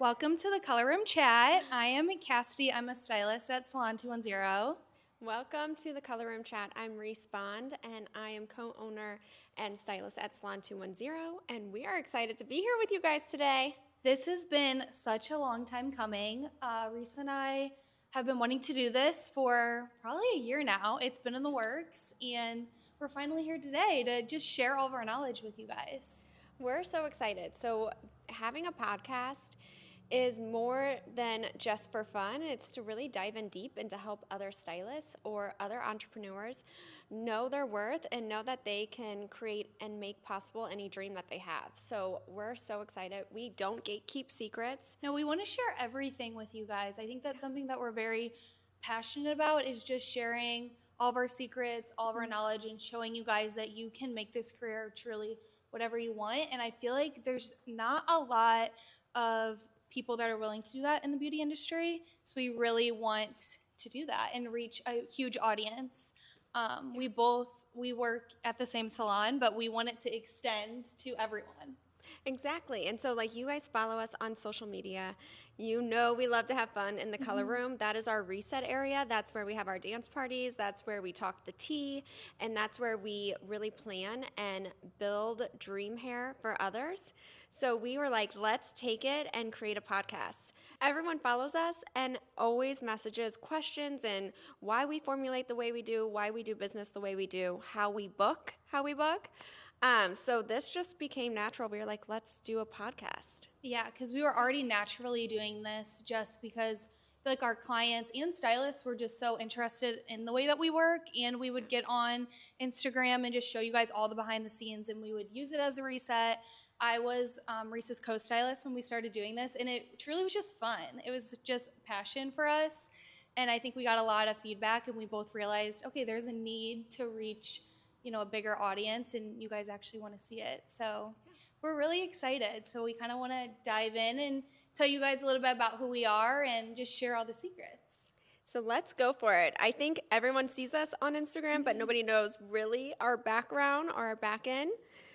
Welcome to the Color Room Chat. I am Kassidy. I'm a stylist at Salon 210. Welcome to the Color Room Chat. I'm Reese and I am co-owner and stylist at Salon 210, and we are excited to be here with you guys today. This has been such a long time coming. Reese and I have been wanting to do this for probably a year now. It's been in the works, and we're finally here today to just share all of our knowledge with you guys. We're so excited. So having a podcast is more than just for fun. It's to really dive in deep and to help other stylists or other entrepreneurs know their worth and know that they can create and make possible any dream that they have. So we're so excited. We don't gatekeep secrets. No, we want to share everything with you guys. I think that's something that we're very passionate about, is just sharing all of our secrets, all of our knowledge, and showing you guys that you can make this career truly whatever you want. And I feel like there's not a lot of people that are willing to do that in the beauty industry. So we really want to do that and reach a huge audience. We work at the same salon, but we want it to extend to everyone. Exactly. And so like you guys follow us on social media. You know we love to have fun in the color room. That is our reset area. That's where we have our dance parties. That's where we talk the tea. And that's where we really plan and build dream hair for others. So we were like, let's take it and create a podcast. Everyone follows us and always messages questions and why we formulate the way we do, why we do business the way we do, how we book. So this just became natural. We were like, let's do a podcast. Yeah, because we were already naturally doing this just because I feel like our clients and stylists were just so interested in the way that we work, and we would get on Instagram and just show you guys all the behind the scenes, and we would use it as a reset. I was Reese's co-stylist when we started doing this, and it truly was just fun. It was just passion for us, and I think we got a lot of feedback, and we both realized, okay, there's a need to reach a bigger audience, and you guys actually want to see it. So we're really excited. So we kind of want to dive in and tell you guys a little bit about who we are and just share all the secrets. So let's go for it. I think everyone sees us on Instagram, but nobody knows really our background or our back end.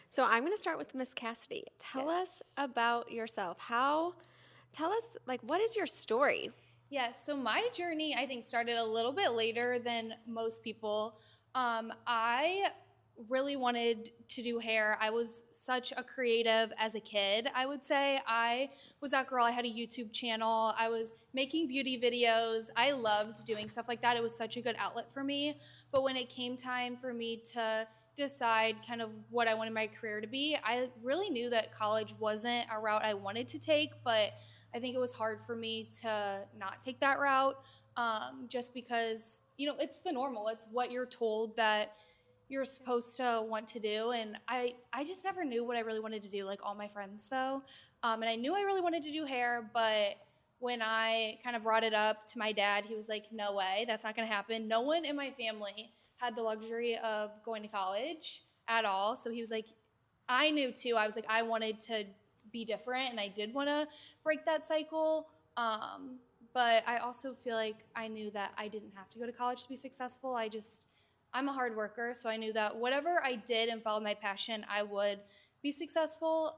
So I'm going to start with Miss Kassidy. Tell us about yourself. Tell us, what is your story? Yes, so my journey, I think, started a little bit later than most people. I really wanted to do hair. I was such a creative as a kid, I would say. I was that girl. I had a YouTube channel. I was making beauty videos. I loved doing stuff like that. It was such a good outlet for me. But when it came time for me to decide kind of what I wanted my career to be, I really knew that college wasn't a route I wanted to take, but I think it was hard for me to not take that route. Just because, it's the normal. It's what you're told that you're supposed to want to do. And I just never knew what I really wanted to do, like all my friends, though. And I knew I really wanted to do hair, but when I kind of brought it up to my dad, he was like, no way, that's not going to happen. No one in my family had the luxury of going to college at all. So he was like, I knew, too. I was like, I wanted to be different, and I did want to break that cycle. But I also feel like I knew that I didn't have to go to college to be successful. I'm a hard worker, so I knew that whatever I did and followed my passion, I would be successful.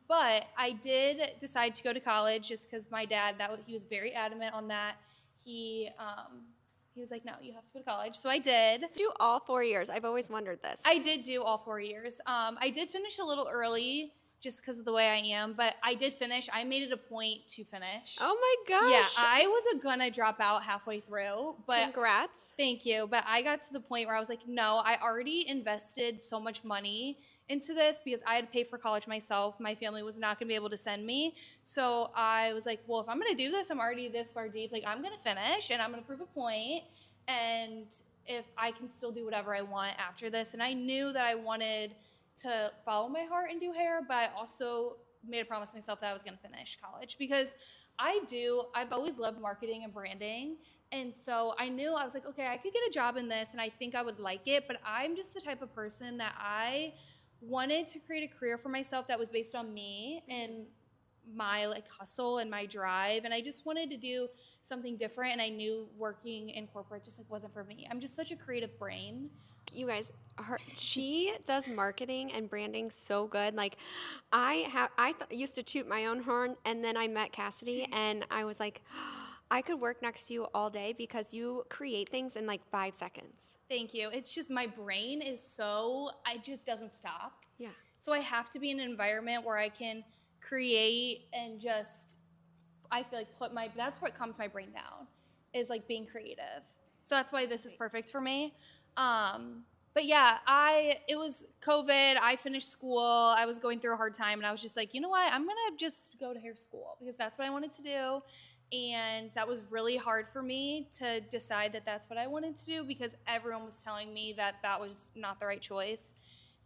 But I did decide to go to college just because my dad, he was very adamant on that. He was like, no, you have to go to college. So I did. Do all 4 years. I've always wondered this. I did do all 4 years. I did finish a little early, just because of the way I am, but I did finish. I made it a point to finish. Oh my gosh. Yeah, I was gonna drop out halfway through, but congrats. Thank you. But I got to the point where I was like, no, I already invested so much money into this because I had to pay for college myself. My family was not gonna be able to send me. So I was like, well, if I'm gonna do this, I'm already this far deep. I'm gonna finish and I'm gonna prove a point. And if I can still do whatever I want after this. And I knew that I wanted to follow my heart and do hair, but I also made a promise to myself that I was going to finish college because I've always loved marketing and branding. And so I knew, I was like, okay, I could get a job in this and I think I would like it, but I'm just the type of person that I wanted to create a career for myself that was based on me and my like hustle and my drive, and I just wanted to do something different, and I knew working in corporate just like wasn't for me. I'm just such a creative brain. You guys, she does marketing and branding so good. Like, used to toot my own horn, and then I met Kassidy, and I was like, I could work next to you all day because you create things in like 5 seconds. Thank you. It's just my brain is so, it just doesn't stop. Yeah. So I have to be in an environment where I can create and just, I feel like that's what calms my brain down, is like being creative. So that's why this is perfect for me. But yeah, it was COVID. I finished school. I was going through a hard time, and I was just like, you know what? I'm going to just go to hair school because that's what I wanted to do. And that was really hard for me to decide that that's what I wanted to do because everyone was telling me that that was not the right choice.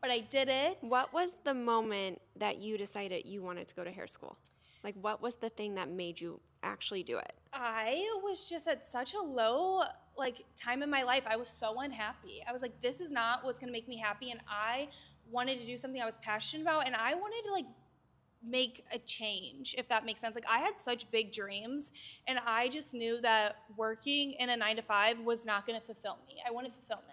But I did it. What was the moment that you decided you wanted to go to hair school? Like, what was the thing that made you actually do it? I was just at such a low time in my life. I was so unhappy. I was like, this is not what's going to make me happy. And I wanted to do something I was passionate about, and I wanted to make a change, if that makes sense. Like, I had such big dreams, and I just knew that working in a 9-to-5 was not going to fulfill me. I wanted fulfillment.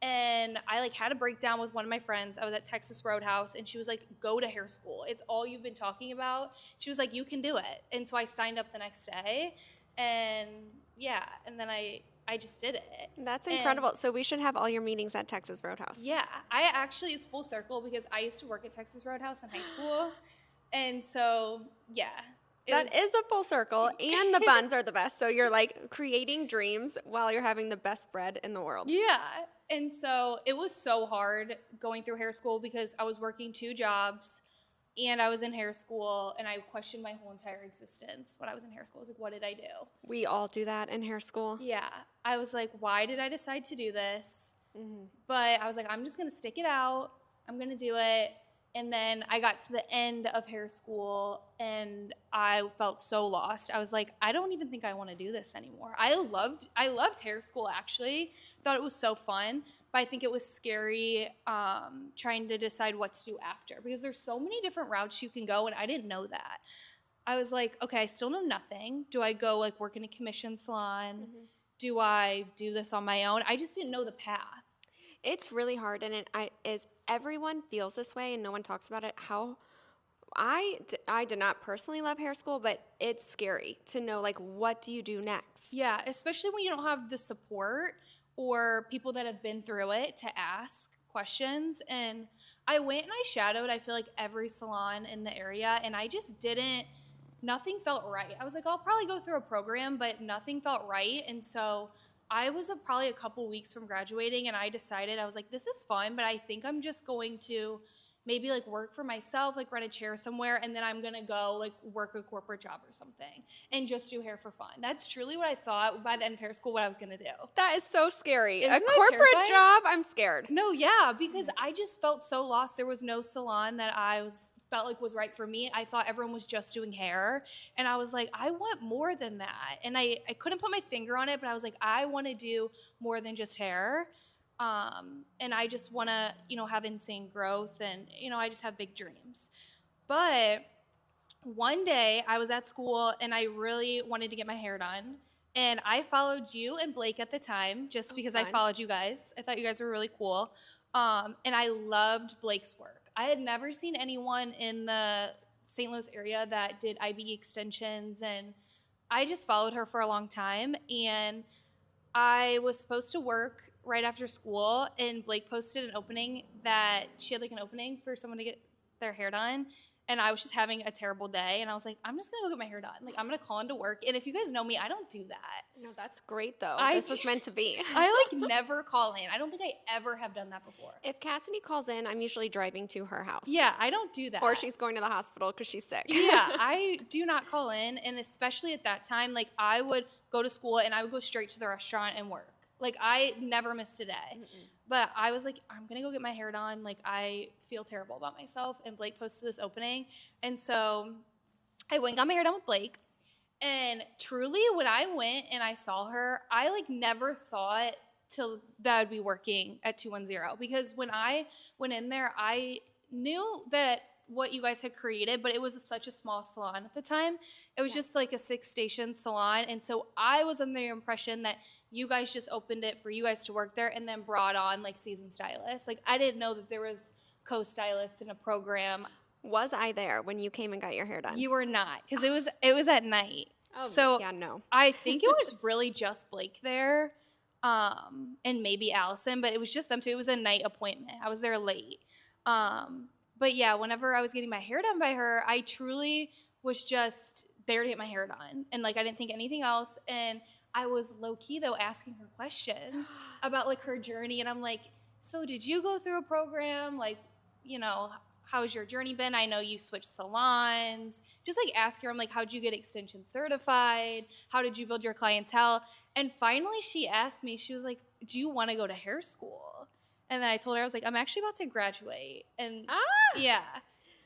And I had a breakdown with one of my friends. I was at Texas Roadhouse, and she was like, go to hair school. It's all you've been talking about. She was like, you can do it. And so I signed up the next day, and yeah, and then I just did it. That's incredible. So we should have all your meetings at Texas Roadhouse. Yeah, it's full circle because I used to work at Texas Roadhouse in high school. And so, yeah. That is a full circle, and the buns are the best. So you're creating dreams while you're having the best bread in the world. Yeah. And so it was so hard going through hair school because I was working 2 jobs and I was in hair school, and I questioned my whole entire existence when I was in hair school. I was like, what did I do? We all do that in hair school. Yeah. I was like, why did I decide to do this? Mm-hmm. But I was like, I'm just going to stick it out. I'm going to do it. And then I got to the end of hair school, and I felt so lost. I was like, I don't even think I want to do this anymore. I loved hair school, actually. I thought it was so fun, but I think it was scary trying to decide what to do after because there's so many different routes you can go, and I didn't know that. I was like, okay, I still know nothing. Do I go work in a commission salon? Mm-hmm. Do I do this on my own? I just didn't know the path. It's really hard, and everyone feels this way, and no one talks about it. How I did not personally love hair school, but it's scary to know what do you do next? Yeah, especially when you don't have the support or people that have been through it to ask questions. And I went and I shadowed, I feel every salon in the area, and I just didn't. Nothing felt right. I was like, I'll probably go through a program, but nothing felt right, and so I was probably a couple weeks from graduating, and I decided, I was like, this is fun, but I think I'm just going to maybe work for myself, rent a chair somewhere, and then I'm going to go work a corporate job or something and just do hair for fun. That's truly what I thought by the end of hair school what I was going to do. That is so scary. Isn't a corporate job, I'm scared. No, yeah, because I just felt so lost. There was no salon that felt was right for me. I thought everyone was just doing hair, and I was like, I want more than that. And I couldn't put my finger on it, but I was like, I want to do more than just hair. And I just want to, have insane growth, and, I just have big dreams. But one day I was at school, and I really wanted to get my hair done. And I followed you and Blake at the time just because I followed you guys. I thought you guys were really cool. And I loved Blake's work. I had never seen anyone in the St. Louis area that did IB extensions, and I just followed her for a long time. And I was supposed to work right after school, and Blake posted an opening that she had an opening for someone to get their hair done. And I was just having a terrible day, and I was like, I'm just going to go get my hair done. I'm going to call into work. And if you guys know me, I don't do that. No, that's great, though. This was meant to be. I, never call in. I don't think I ever have done that before. If Kassidy calls in, I'm usually driving to her house. Yeah, I don't do that. Or she's going to the hospital because she's sick. Yeah, I do not call in. And especially at that time, I would go to school, and I would go straight to the restaurant and work. I never missed a day. Mm-mm. But I was like, I'm going to go get my hair done. I feel terrible about myself. And Blake posted this opening. And so I went and got my hair done with Blake. And truly, when I went and I saw her, I never thought that I'd be working at 210. Because when I went in there, I knew that what you guys had created, but it was such a small salon at the time. It was just like a 6-station salon. And so I was under the impression that you guys just opened it for you guys to work there and then brought on like seasoned stylists. Like I didn't know that there was co-stylists in a program. Was I there when you came and got your hair done? You were not, because it was at night. Oh, so yeah, no. I think it was really just Blake there, and maybe Allison, but it was just them two. It was a night appointment. I was there late. But yeah, whenever I was getting my hair done by her, I truly was just there to get my hair done. And like, I didn't think anything else. And I was low key though, asking her questions about like her journey. And I'm like, so did you go through a program? Like, you know, how's your journey been? I know you switched salons. Just like ask her, I'm like, how'd you get extension certified? How did you build your clientele? And finally she asked me, she was like, do you want to go to hair school? And then I told her, I was like, I'm actually about to graduate. And yeah.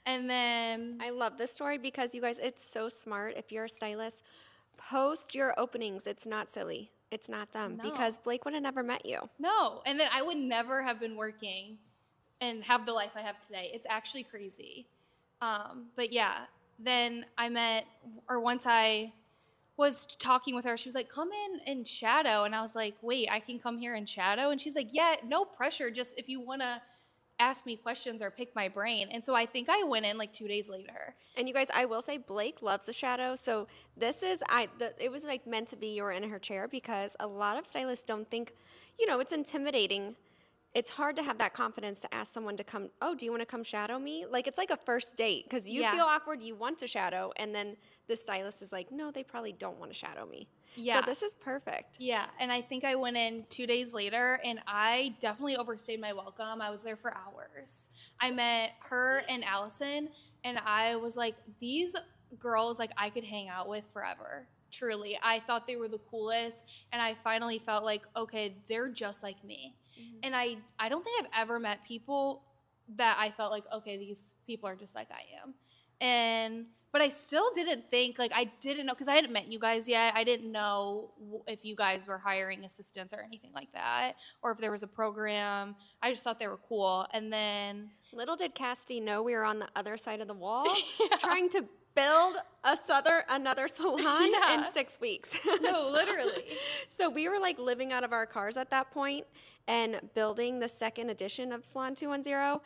And then I love this story because you guys, it's so smart. If you're a stylist, post your openings. It's not silly. It's not dumb because Blake would have never met you. no. And then I would never have been working and have the life I have today. It's actually crazy. But yeah, then once I was talking with her, she was like, come in and shadow. And I was like, wait, I can come here and shadow? And she's like, yeah, no pressure. Just if you want to ask me questions or pick my brain. And so I think I went in like 2 days later. And you guys, I will say Blake loves the shadow. So this is, it was like meant to be you were in her chair because a lot of stylists don't think, you know, it's intimidating. It's hard to have that confidence to ask someone to come, oh, do you want to come shadow me? Like, it's like a first date because you feel awkward, you want to shadow, and then the stylist is like, no, they probably don't want to shadow me. Yeah. So this is perfect. Yeah, and I think I went in 2 days later, and I definitely overstayed my welcome. I was there for hours. I met her and Allison, and I was like, these girls, like, I could hang out with forever. Truly. I thought they were the coolest, and I finally felt like, okay, they're just like me. Mm-hmm. And I don't think I've ever met people that I felt like, okay, these people are just like I am. But I still didn't think, like, I didn't know, because I hadn't met you guys yet. I didn't know if you guys were hiring assistants or anything like that, or if there was a program. I just thought they were cool. And then little did Kassidy know we were on the other side of the wall trying to build another salon in 6 weeks. No, literally. So we were like living out of our cars at that point and building the second edition of Salon 210.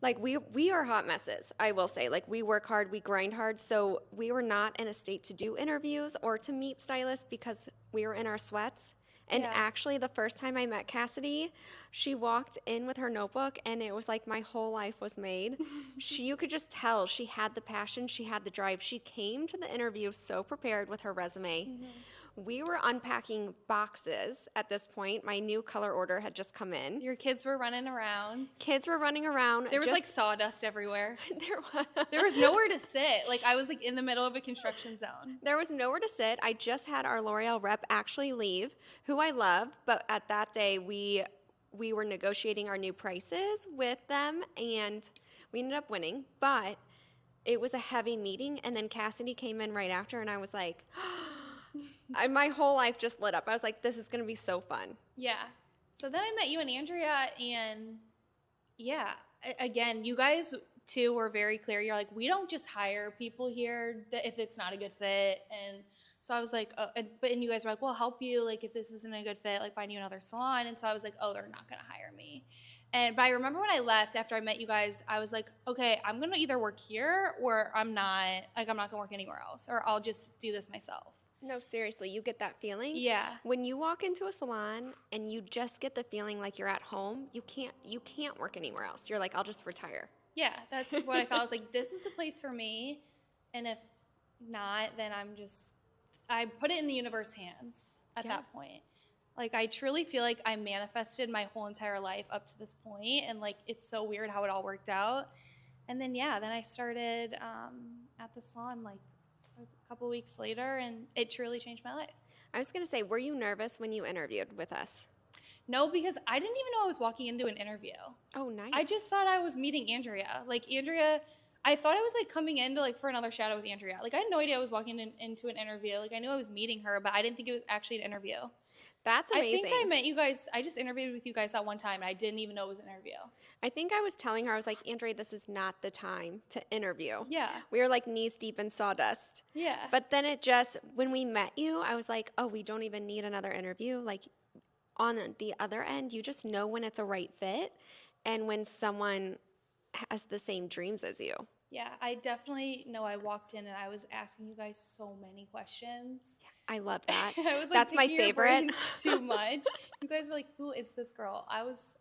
Like we are hot messes, I will say. Like we work hard, we grind hard. So we were not in a state to do interviews or to meet stylists because we were in our sweats. And actually, the first time I met Kassidy, she walked in with her notebook, and it was like my whole life was made. You could just tell she had the passion, she had the drive. She came to the interview so prepared with her resume. Mm-hmm. We were unpacking boxes at this point. My new color order had just come in. Your kids were running around. There was like sawdust everywhere. There was nowhere to sit. Like I was like in the middle of a construction zone. There was nowhere to sit. I just had our L'Oreal rep actually leave, who I love, but at that day we were negotiating our new prices with them, and we ended up winning. But it was a heavy meeting, and then Kassidy came in right after, and I was like, my whole life just lit up. I was like, this is going to be so fun. Yeah. So then I met you and Andrea, and yeah, again, you guys too were very clear. You're like, we don't just hire people here if it's not a good fit. And so I was like, and you guys were like, we'll help you. Like, if this isn't a good fit, like find you another salon. And so I was like, oh, they're not going to hire me. But I remember when I left after I met you guys, I was like, okay, I'm going to either work here or I'm not going to work anywhere else, or I'll just do this myself. No, seriously, you get that feeling? Yeah. When you walk into a salon and you just get the feeling like you're at home, you can't work anywhere else. You're like, I'll just retire. Yeah, that's what I felt. I was like, this is the place for me. And if not, then I put it in the universe's hands at that point. Like, I truly feel like I manifested my whole entire life up to this point, and like, it's so weird how it all worked out. And then, then I started at the salon like a couple weeks later, and it truly changed my life. I was going to say, were you nervous when you interviewed with us? No, because I didn't even know I was walking into an interview. Oh, nice. I just thought I was meeting Andrea. Like, Andrea, I thought I was like coming in to like for another shadow with Andrea. Like, I had no idea I was walking into an interview. Like, I knew I was meeting her, but I didn't think it was actually an interview. That's I think amazing. I met you guys, I just interviewed with you guys that one time, and I didn't even know it was an interview. I think I was telling her, I was like, Andre, this is not the time to interview. Yeah. We were like knees deep in sawdust. Yeah. But then it just, when we met you, I was like, oh, we don't even need another interview. Like, on the other end, you just know when it's a right fit and when someone has the same dreams as you. Yeah, I definitely know I walked in and I was asking you guys so many questions. I love that. I was like, That's my picking your favorite. brains too much. You guys were like, who is this girl? I was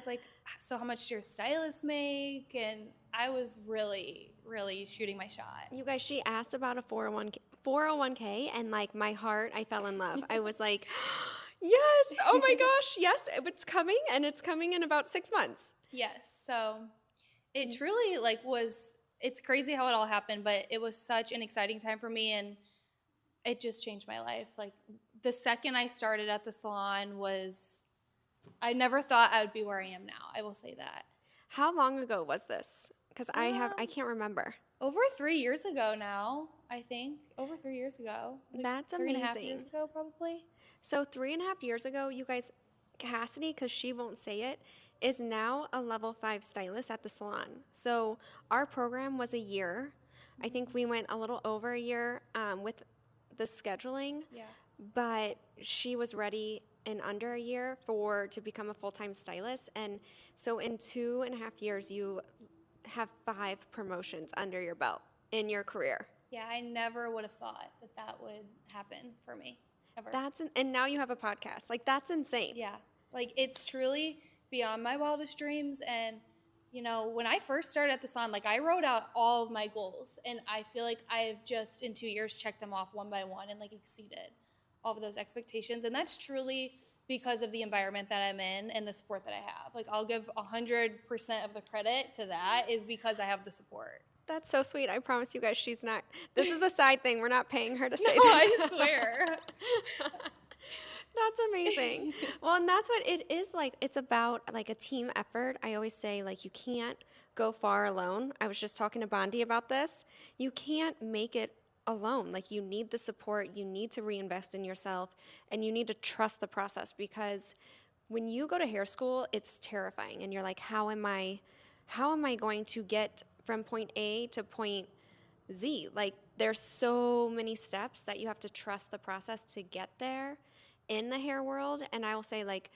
like, so how much do your stylist make? And I was really, really shooting my shot. You guys, she asked about a 401k, and like my heart, I fell in love. I was like, yes, oh my gosh, yes, it's coming, and it's coming in about 6 months. Yes, so it truly like it's crazy how it all happened, but it was such an exciting time for me, and it just changed my life. Like the second I started at the salon I never thought I would be where I am now. I will say that. How long ago was this? Because I can't remember. Over 3 years ago now, I think. Over 3 years ago. Like That's 3.5 amazing. years ago, probably. So 3.5 years ago, you guys, Kassidy, because she won't say it, is now a level 5 stylist at the salon. So our program was a year. I think we went a little over a year with the scheduling. Yeah. But she was ready in under a year to become a full-time stylist. And so in 2.5 years, you have 5 promotions under your belt in your career. Yeah, I never would have thought that would happen for me, ever. And now you have a podcast. Like, that's insane. Yeah, like it's truly beyond my wildest dreams. And you know, when I first started at the salon, like I wrote out all of my goals, and I feel like I've just in 2 years checked them off one by one and like exceeded all of those expectations. And that's truly because of the environment that I'm in and the support that I have. Like I'll give 100% of the credit to that is because I have the support. That's so sweet. I promise you guys, she's not. This is a side thing. We're not paying her to say No, this. I swear. That's amazing. Well, and that's what it is like. It's about like a team effort. I always say like you can't go far alone. I was just talking to Bondi about this. You can't make it alone. Like you need the support. You need to reinvest in yourself, and you need to trust the process, because when you go to hair school, it's terrifying, and you're like, how am I going to get from point A to point Z? Like there's so many steps that you have to trust the process to get there in the hair world. And I will say, like,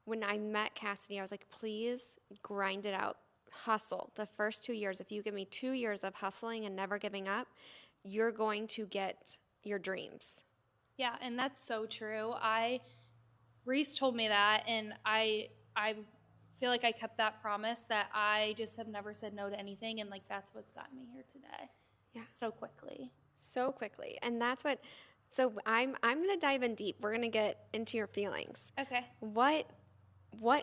when I met Kassidy, I was like, please grind it out, hustle. The first 2 years, if you give me 2 years of hustling and never giving up, you're going to get your dreams. Yeah, and that's so true. Reese told me that, and I feel like I kept that promise, that I just have never said no to anything, and like that's what's gotten me here today. Yeah. So quickly. So quickly. And that's what, so I'm going to dive in deep. We're going to get into your feelings. Okay. What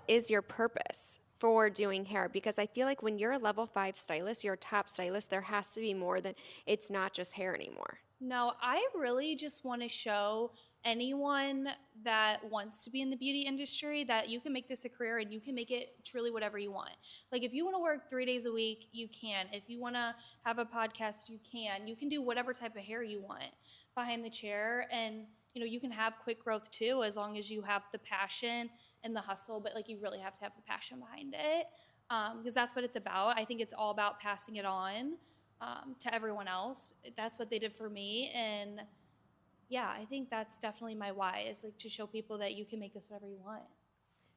is your purpose for doing hair? Because I feel like when you're a level 5 stylist, you're a top stylist, there has to be more than, it's not just hair anymore. No, I really just want to show anyone that wants to be in the beauty industry that you can make this a career, and you can make it truly whatever you want. Like if you want to work 3 days a week, you can. If you want to have a podcast, you can. You can do whatever type of hair you want behind the chair, and you know, you can have quick growth too, as long as you have the passion and the hustle. But like you really have to have the passion behind it, because that's what it's about. I think it's all about passing it on to everyone else. That's what they did for me. And yeah, I think that's definitely my why, is like to show people that you can make this whatever you want.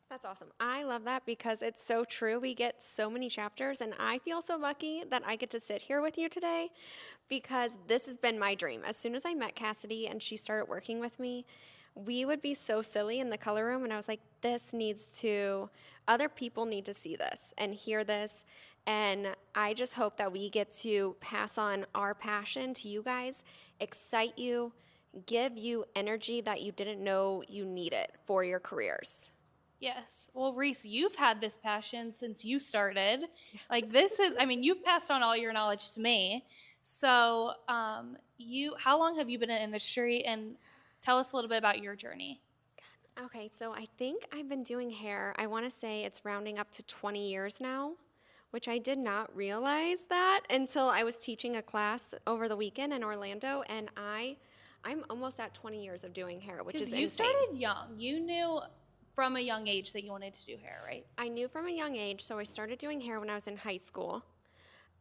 That's awesome. I love that because it's so true. We get so many chapters, and I feel so lucky that I get to sit here with you today, because this has been my dream. As soon as I met Kassidy and she started working with me, we would be so silly in the color room, and I was like, other people need to see this and hear this. And I just hope that we get to pass on our passion to you guys, excite you, give you energy that you didn't know you needed for your careers. Yes. Well, Reese, you've had this passion since you started. Like you've passed on all your knowledge to me. So how long have you been in the industry, and tell us a little bit about your journey. Okay, so I think I've been doing hair, I want to say it's rounding up to 20 years now, which I did not realize that until I was teaching a class over the weekend in Orlando, and I I'm almost at 20 years of doing hair, which is Because you insane. started young. You knew from a young age that you wanted to do hair, right? I knew from a young age, so I started doing hair when I was in high school.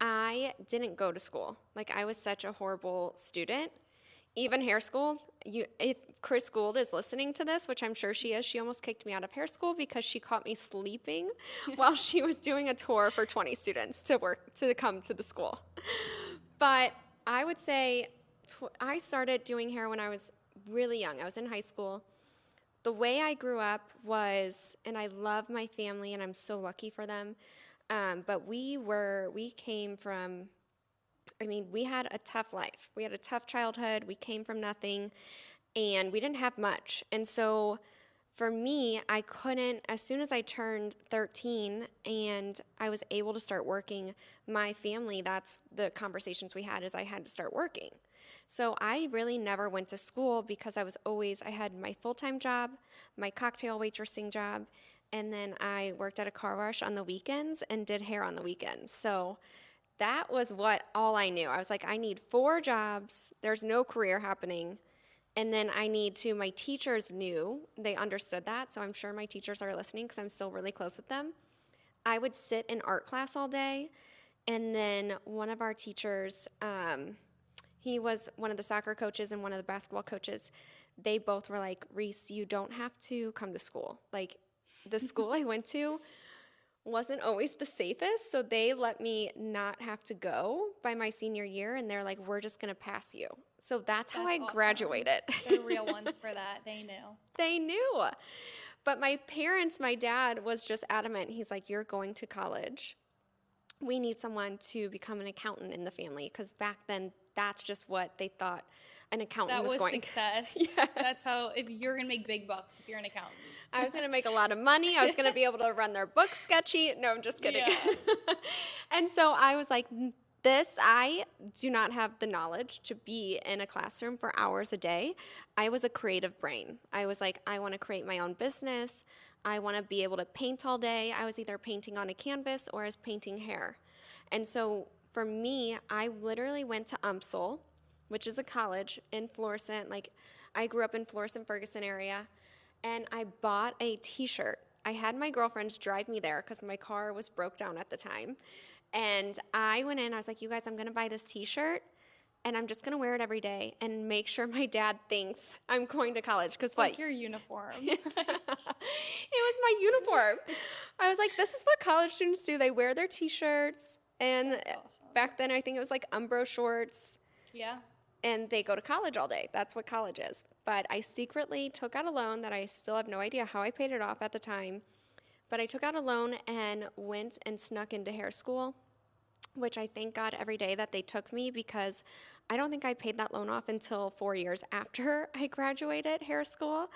I didn't go to school. Like, I was such a horrible student. Even hair school, if Chris Gould is listening to this, which I'm sure she is, she almost kicked me out of hair school because she caught me sleeping while she was doing a tour for 20 students to come to the school. But I would say I started doing hair when I was really young. I was in high school. The way I grew up was, and I love my family, and I'm so lucky for them, but we came from, we had a tough life. We had a tough childhood. We came from nothing, and we didn't have much. And so for me, I couldn't, as soon as I turned 13 and I was able to start working, my family, that's the conversations we had, is I had to start working. So I really never went to school because I had my full-time job, my cocktail waitressing job, and then I worked at a car wash on the weekends and did hair on the weekends. So that was all I knew. I was like, I need 4 jobs. There's no career happening. And then my teachers knew, they understood that. So I'm sure my teachers are listening because I'm still really close with them. I would sit in art class all day. And then one of our teachers, he was one of the soccer coaches and one of the basketball coaches. They both were like, Reese, you don't have to come to school. Like, the school I went to wasn't always the safest, so they let me not have to go by my senior year, and they're like, we're just going to pass you. So that's how I awesome. graduated. They're real ones for that. They knew. They knew. But my dad was just adamant. He's like, you're going to college. We need someone to become an accountant in the family, because back then that's just what they thought an accountant was going to. That was success. Yes. That's how, if you're going to make big bucks if you're an accountant. I was going to make a lot of money. I was going to be able to run their books sketchy. No, I'm just kidding. Yeah. And so I was like, I do not have the knowledge to be in a classroom for hours a day. I was a creative brain. I was like, I want to create my own business. I want to be able to paint all day. I was either painting on a canvas or I was painting hair. And so for me, I literally went to UMSL, which is a college in Florissant. Like, I grew up in Florissant, Ferguson area, and I bought a t-shirt. I had my girlfriends drive me there because my car was broke down at the time. And I went in, I was like, you guys, I'm going to buy this t-shirt, and I'm just going to wear it every day and make sure my dad thinks I'm going to college. Because like your uniform. It was my uniform. I was like, this is what college students do. They wear their t-shirts. And awesome. Back then, I think it was like Umbro shorts. Yeah. And they go to college all day. That's what college is. But I secretly took out a loan that I still have no idea how I paid it off at the time. But I took out a loan and went and snuck into hair school, which I thank God every day that they took me, because I don't think I paid that loan off until 4 years after I graduated hair school.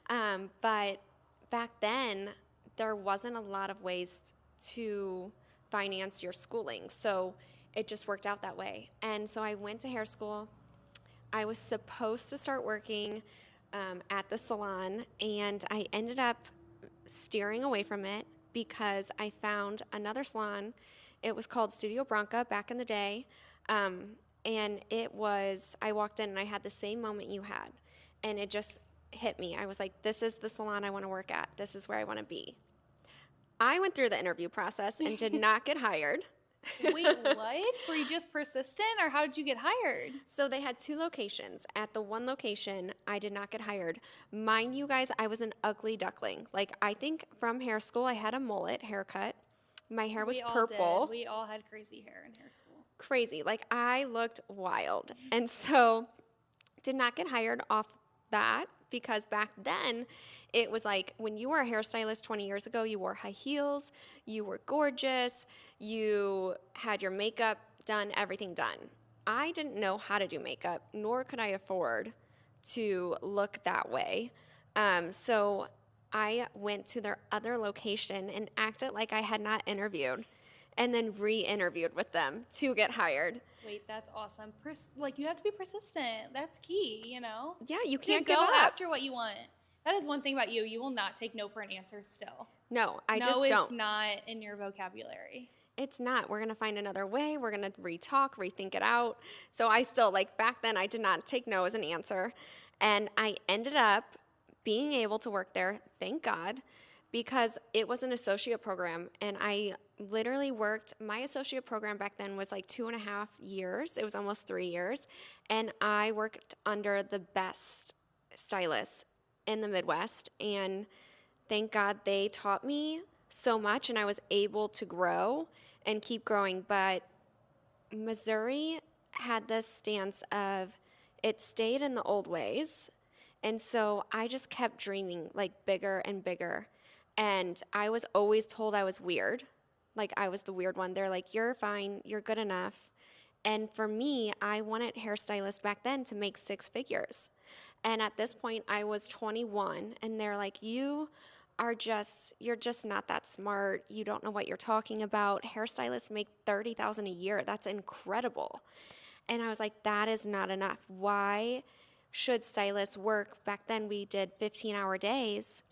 But back then, there wasn't a lot of ways to finance your schooling. So it just worked out that way. And so I went to hair school. I was supposed to start working at the salon, and I ended up steering away from it because I found another salon. It was called Studio Bronca back in the day. And I walked in and I had the same moment you had. And it just hit me. I was like, this is the salon I want to work at. This is where I want to be. I went through the interview process and did not get hired. Wait, what? Were you just persistent, or how did you get hired? So they had 2 locations. At the one location, I did not get hired. Mind you guys, I was an ugly duckling. Like, I think from hair school, I had a mullet haircut. My hair was purple. We all had crazy hair in hair school. Crazy. Like, I looked wild. And so did not get hired off that, because back then it was like, when you were a hairstylist 20 years ago, you wore high heels, you were gorgeous, you had your makeup done, everything done. I didn't know how to do makeup, nor could I afford to look that way. So I went to their other location and acted like I had not interviewed, and then re-interviewed with them to get hired. Wait, that's awesome. You have to be persistent. That's key, you know? Yeah, you can't give go up. after what you want. That is one thing about you. You will not take no for an answer still. No, I just don't. don't. No is not in your vocabulary. It's not. We're going to find another way. We're going to rethink it out. So I still, like back then, I did not take no as an answer. And I ended up being able to work there, thank God, because it was an associate program. And I literally worked, my associate program back then was like 2.5 years. It was almost 3 years. And I worked under the best stylists in the Midwest. And thank God they taught me so much and I was able to grow and keep growing. But Missouri had this stance of it stayed in the old ways. And so I just kept dreaming like bigger and bigger. And I was always told I was weird. Like I was the weird one. They're like, you're fine, you're good enough. And for me, I wanted hairstylists back then to make 6 figures. And at this point, I was 21, and they're like, you're just not that smart. You don't know what you're talking about. Hairstylists make $30,000 a year. That's incredible. And I was like, that is not enough. Why should stylists work? Back then, we did 15-hour days,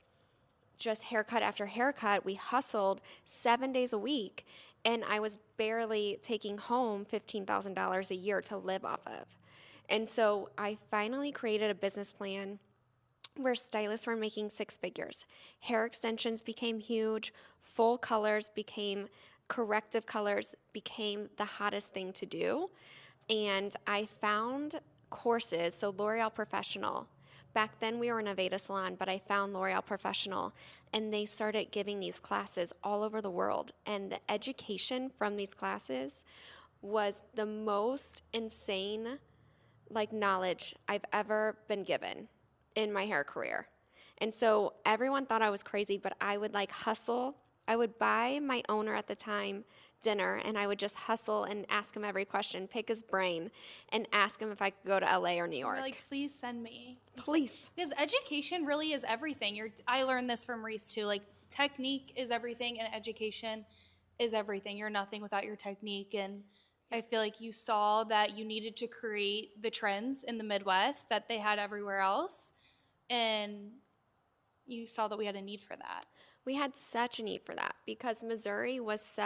just haircut after haircut. We hustled 7 days a week, and I was barely taking home $15,000 a year to live off of. And so I finally created a business plan where stylists were making 6 figures. Hair extensions became huge, full colors became, corrective colors became the hottest thing to do. And I found courses, so L'Oreal Professional. Back then we were in Aveda Salon, but I found L'Oreal Professional, and they started giving these classes all over the world. And the education from these classes was the most insane knowledge I've ever been given in my hair career. And so everyone thought I was crazy, but I would hustle. I would buy my owner at the time dinner, and I would just hustle and ask him every question, pick his brain, and ask him if I could go to LA or New York. You're like, please send me. Please. Because education really is everything. I learned this from Reese too. Like, technique is everything, and education is everything. You're nothing without your technique. And I feel like you saw that you needed to create the trends in the Midwest that they had everywhere else. And you saw that we had a need for that. We had such a need for that because Missouri was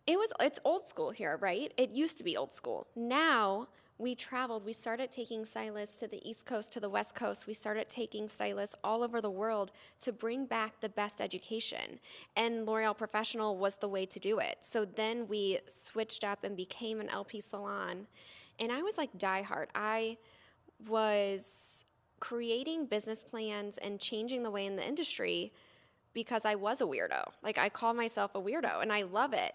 it's old school here, right? It used to be old school. Now we traveled, we started taking stylists to the East Coast, to the West Coast. We started taking stylists all over the world to bring back the best education. And L'Oreal Professional was the way to do it. So then we switched up and became an LP salon. And I was like diehard. I was creating business plans and changing the way in the industry because I was a weirdo. Like, I call myself a weirdo, and I love it.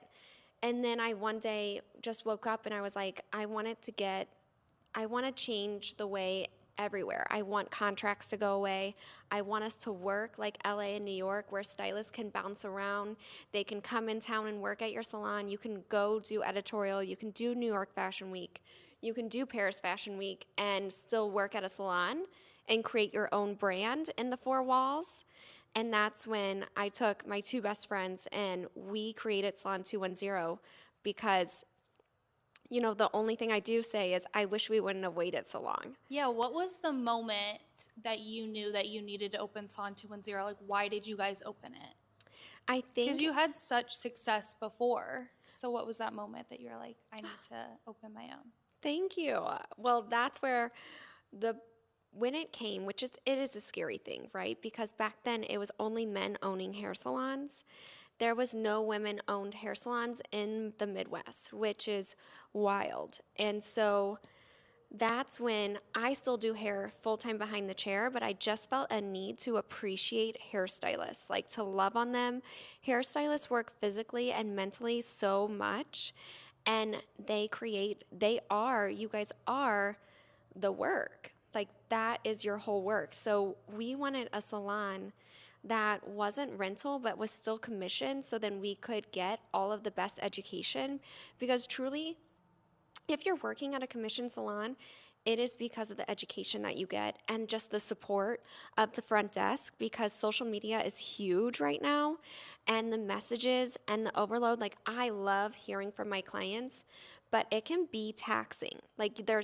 And then I one day just woke up and I was like, I want to change the way everywhere. I want contracts to go away. I want us to work like LA and New York, where stylists can bounce around. They can come in town and work at your salon. You can go do editorial. You can do New York Fashion Week. You can do Paris Fashion Week and still work at a salon and create your own brand in the 4 walls. And that's when I took my 2 best friends and we created Salon 210 because, the only thing I do say is I wish we wouldn't have waited so long. Yeah, what was the moment that you knew that you needed to open Salon 210? Like, why did you guys open it? I think because you had such success before. So what was that moment that you were like, I need to open my own? Thank you. Well, that's where when it came, it is a scary thing, right? Because back then it was only men owning hair salons. There was no women-owned hair salons in the Midwest, which is wild. And so that's when I still do hair full-time behind the chair, but I just felt a need to appreciate hairstylists, like to love on them. Hairstylists work physically and mentally so much, and you guys are the work. Like, that is your whole work. So we wanted a salon that wasn't rental but was still commissioned, so then we could get all of the best education. Because truly, if you're working at a commissioned salon, it is because of the education that you get and just the support of the front desk, because social media is huge right now, and the messages and the overload. Like, I love hearing from my clients, but it can be taxing. Like, there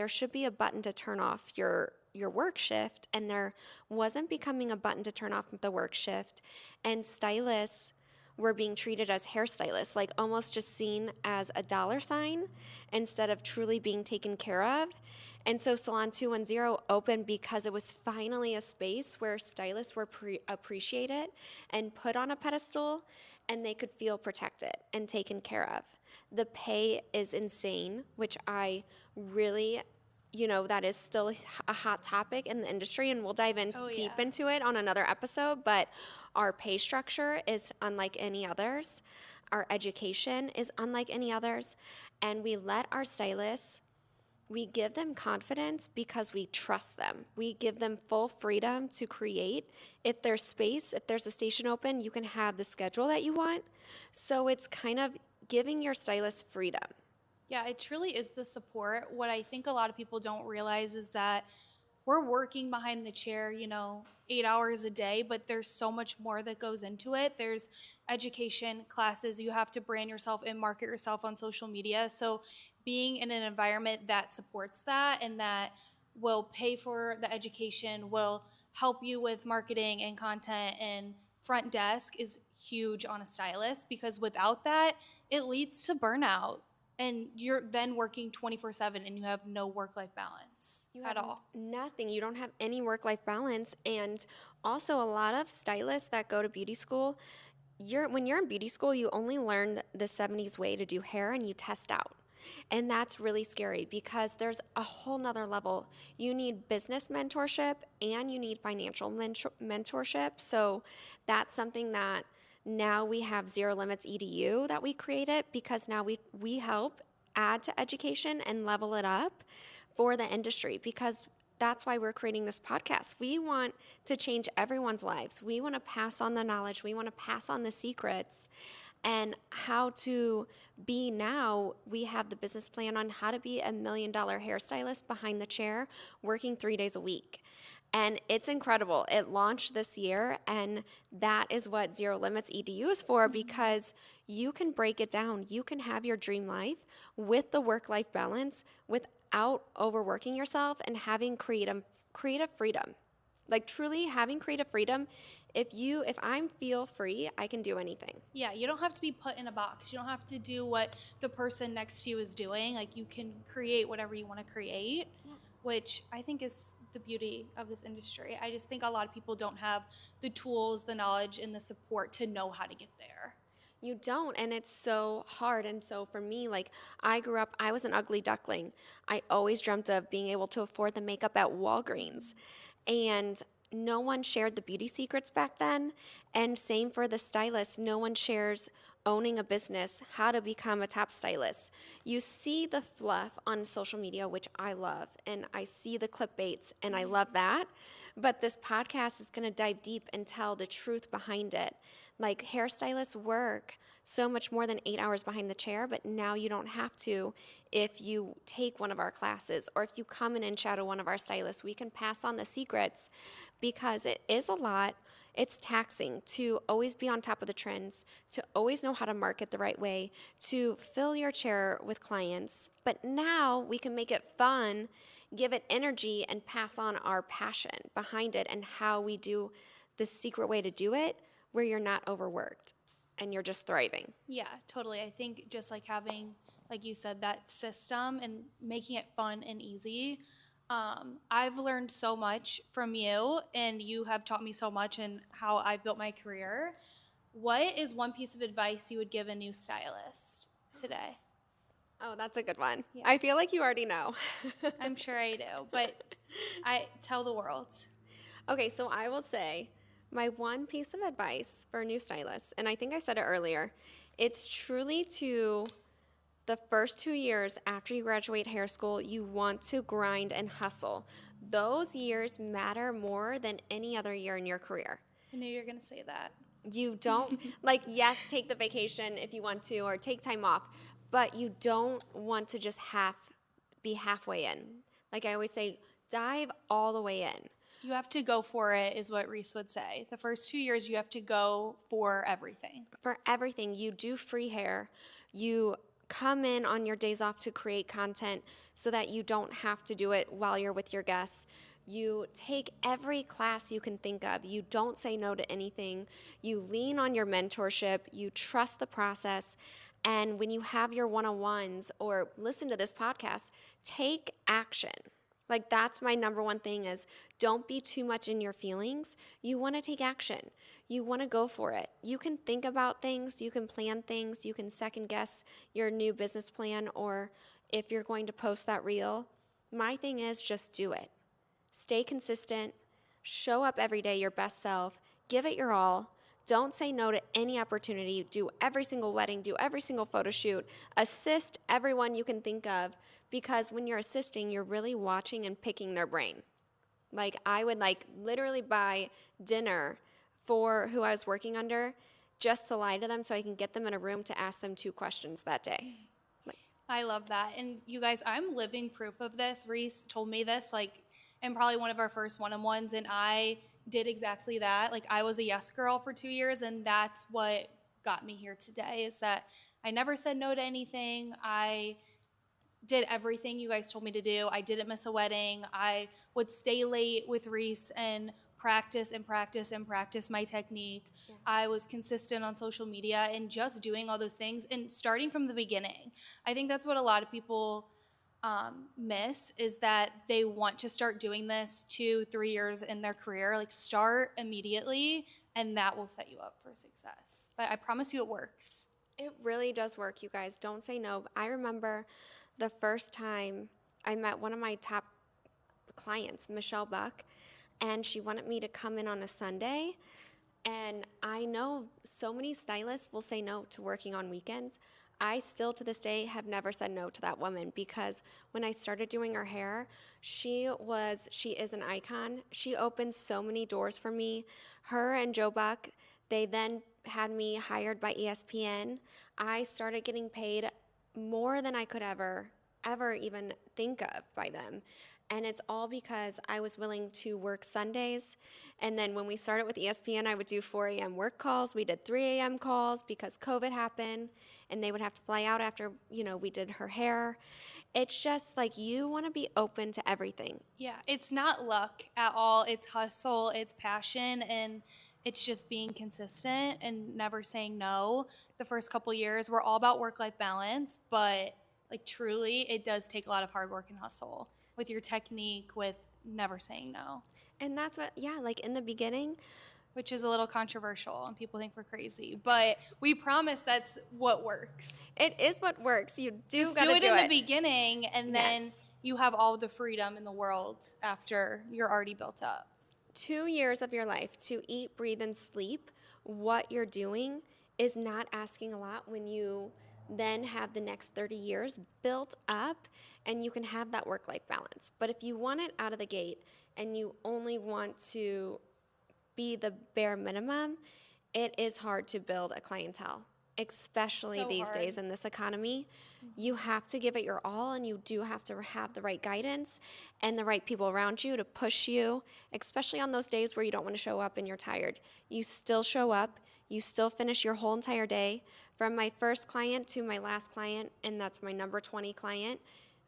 should be a button to turn off your work shift, and there wasn't becoming a button to turn off the work shift. And stylists we're being treated as hairstylists, like almost just seen as a dollar sign instead of truly being taken care of. And so Salon 210 opened because it was finally a space where stylists were appreciated and put on a pedestal, and they could feel protected and taken care of. The pay is insane, which I really, that is still a hot topic in the industry, and we'll dive in deep into it on another episode, but our pay structure is unlike any others. Our education is unlike any others, and we let our stylists, we give them confidence because we trust them. We give them full freedom to create. If there's space, if there's a station open, you can have the schedule that you want. So it's kind of giving your stylist freedom. Yeah, it truly is the support. What I think a lot of people don't realize is that we're working behind the chair, 8 hours a day, but there's so much more that goes into it. There's education, classes, you have to brand yourself and market yourself on social media. So being in an environment that supports that and that will pay for the education, will help you with marketing and content and front desk is huge on a stylist, because without that, it leads to burnout. And you're then working 24/7 and you have no work-life balance at all. Nothing. You don't have any work-life balance. And also a lot of stylists that go to beauty school, when you're in beauty school, you only learn the 70s way to do hair and you test out. And that's really scary because there's a whole nother level. You need business mentorship and you need financial mentorship. So that's something that now we have Zero Limits Edu that we created, because now we help add to education and level it up for the industry, because that's why we're creating this podcast. We want to change everyone's lives. We want to pass on the knowledge. We want to pass on the secrets and how to be now. We have the business plan on how to be $1 million hairstylist behind the chair, working 3 days a week. And it's incredible. It launched this year, and that is what Zero Limits EDU is for, because you can break it down. You can have your dream life with the work-life balance without overworking yourself and having creative freedom. Like truly having creative freedom. If I feel free, I can do anything. Yeah, you don't have to be put in a box. You don't have to do what the person next to you is doing. Like, you can create whatever you want to create, which I think is the beauty of this industry. I just think a lot of people don't have the tools, the knowledge, and the support to know how to get there. You don't, and it's so hard. And so for me, like, I was an ugly duckling. I always dreamt of being able to afford the makeup at Walgreens. And no one shared the beauty secrets back then. And same for the stylist. No one shares owning a business, how to become a top stylist. You see the fluff on social media, which I love, and I see the clickbaits, and I love that. But this podcast is going to dive deep and tell the truth behind it. Like, hairstylists work so much more than 8 hours behind the chair, but now you don't have to if you take one of our classes or if you come in and shadow one of our stylists. We can pass on the secrets, because it is a lot. It's taxing to always be on top of the trends, to always know how to market the right way, to fill your chair with clients. But now we can make it fun, give it energy, and pass on our passion behind it and how we do the secret way to do it, where you're not overworked and you're just thriving. Yeah, totally. I think just like having, like you said, that system and making it fun and easy. I've learned so much from you, and you have taught me so much in how I've built my career. What is one piece of advice you would give a new stylist today? Oh, that's a good one. Yeah. I feel like you already know. I'm sure I do, but I tell the world. Okay, so I will say my one piece of advice for a new stylist, and I think I said it earlier, it's truly to the first 2 years after you graduate hair school, you want to grind and hustle. Those years matter more than any other year in your career. I knew you were going to say that. You don't, yes, take the vacation if you want to, or take time off, but you don't want to just be halfway in. Like I always say, dive all the way in. You have to go for it, is what Reese would say. The first 2 years, you have to go for everything. For everything. You do free hair. You come in on your days off to create content so that you don't have to do it while you're with your guests. You take every class you can think of. You don't say no to anything. You lean on your mentorship. You trust the process. And when you have your one-on-ones or listen to this podcast, take action. Like, that's my number one thing is don't be too much in your feelings. You want to take action. You want to go for it. You can think about things. You can plan things. You can second guess your new business plan or if you're going to post that reel. My thing is just do it. Stay consistent. Show up every day your best self. Give it your all. Don't say no to any opportunity. Do every single wedding. Do every single photo shoot. Assist everyone you can think of. Because when you're assisting, you're really watching and picking their brain. Like, I would literally buy dinner for who I was working under just to lie to them so I can get them in a room to ask them 2 questions that day. I love that. And you guys, I'm living proof of this. Reese told me this, in probably one of our first one-on-ones, and I did exactly that. I was a yes girl for 2 years, and that's what got me here today, is that I never said no to anything. I did everything you guys told me to do. I didn't miss a wedding. I would stay late with Reese and practice and practice and practice my technique. Yeah. I was consistent on social media and just doing all those things and starting from the beginning. I think that's what a lot of people miss, is that they want to start doing this 2-3 years in their career. Start immediately, and that will set you up for success. But I promise you it works. It really does work, you guys. Don't say no. I remember the first time I met one of my top clients, Michelle Buck, and she wanted me to come in on a Sunday. And I know so many stylists will say no to working on weekends. I still to this day have never said no to that woman, because when I started doing her hair, she is an icon. She opened so many doors for me. Her and Joe Buck, they then had me hired by ESPN. I started getting paid more than I could ever even think of by them. And it's all because I was willing to work Sundays. And then when we started with ESPN, I would do 4 a.m. work calls. We did 3 a.m. calls because COVID happened, and they would have to fly out after, we did her hair. It's just you want to be open to everything. Yeah, it's not luck at all. It's hustle, it's passion, and it's just being consistent and never saying no. The first couple years, we're all about work-life balance, but truly, it does take a lot of hard work and hustle with your technique, with never saying no. And that's what, in the beginning, which is a little controversial and people think we're crazy, but we promise that's what works. It is what works. You just do it in the beginning, and then you have all the freedom in the world after you're already built up. 2 years of your life to eat, breathe, and sleep what you're doing is not asking a lot when you then have the next 30 years built up and you can have that work-life balance. But if you want it out of the gate and you only want to be the bare minimum, it is hard to build a clientele, especially these days in this economy. You have to give it your all, and you do have to have the right guidance and the right people around you to push you, especially on those days where you don't want to show up and you're tired. You still show up. You still finish your whole entire day. From my first client to my last client, and that's my number 20 client,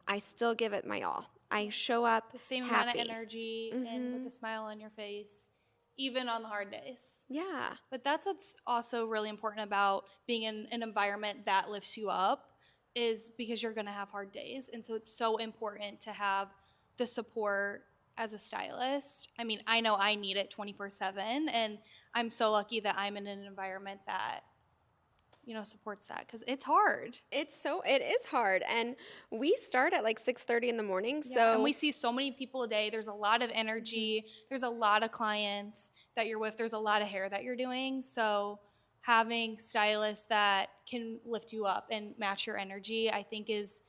I still give it my all. I show up the same happy. Amount of energy and with a smile on your face, even on the hard days. Yeah. But that's what's also really important about being in an environment that lifts you up, is because you're going to have hard days. And so it's so important to have the support as a stylist. I mean, I know I need it 24/7, and I'm so lucky that I'm in an environment that supports that, because it's hard. It is hard, and we start at 6:30 in the morning. And we see so many people a day. There's a lot of energy. There's a lot of clients that you're with. There's a lot of hair that you're doing. So having stylists that can lift you up and match your energy, I think, is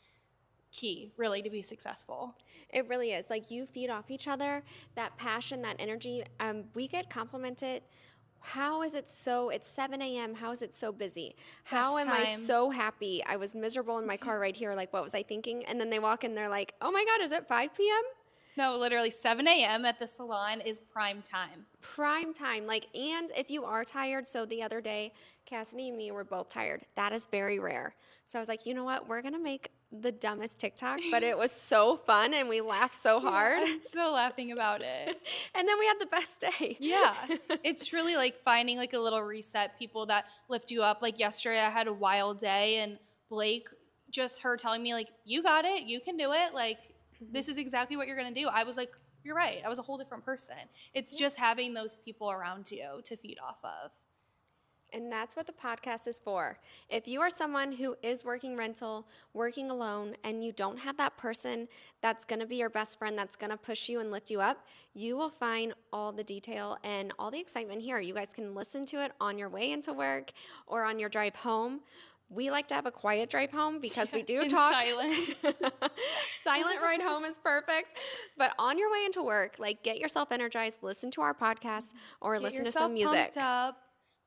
key, really, to be successful. It really is. You feed off each other, that passion, that energy. We get complimented. How is it so, it's 7 a.m., how is it so busy? How am I so happy? I was miserable in my car right here, what was I thinking? And then they walk in, they're like, oh my God, is it 5 p.m.? No, literally 7 a.m. at the salon is prime time. Prime time. And if you are tired, so the other day, Kassidy and me were both tired. That is very rare. So I was like, you know what? We're going to make the dumbest TikTok, but it was so fun and we laughed so hard. I'm still laughing about it. And then we had the best day. Yeah. It's really like finding like a little reset, people that lift you up. Like yesterday I had a wild day and Blake, just her telling me like, you got it, you can do it. Like, this is exactly what you're going to do. I was like, you're right. I was a whole different person. It's just having those people around you to feed off of. And that's what the podcast is for. If you are someone who is working rental, working alone, and you don't have that person that's going to be your best friend, that's going to push you and lift you up, you will find all the detail and all the excitement here. You guys can listen to it on your way into work or on your drive home. We like to have a quiet drive home because we do talk. Silence. Silent ride home is perfect. But on your way into work, like, get yourself energized, listen to our podcast, or listen to some music. Pumped up.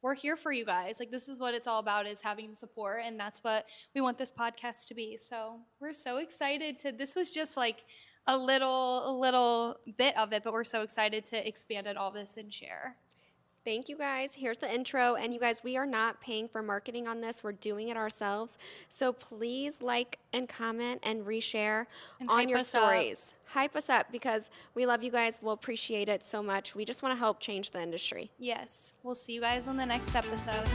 We're here for you guys. Like, this is what it's all about, is having support, and that's what we want this podcast to be. So we're so excited this was just like a little bit of it, but we're so excited to expand on all this and share. Thank you guys. Here's the intro. And you guys, we are not paying for marketing on this. We're doing it ourselves. So please like and comment and reshare and on your stories. Hype us up because we love you guys. We'll appreciate it so much. We just want to help change the industry. Yes. We'll see you guys on the next episode.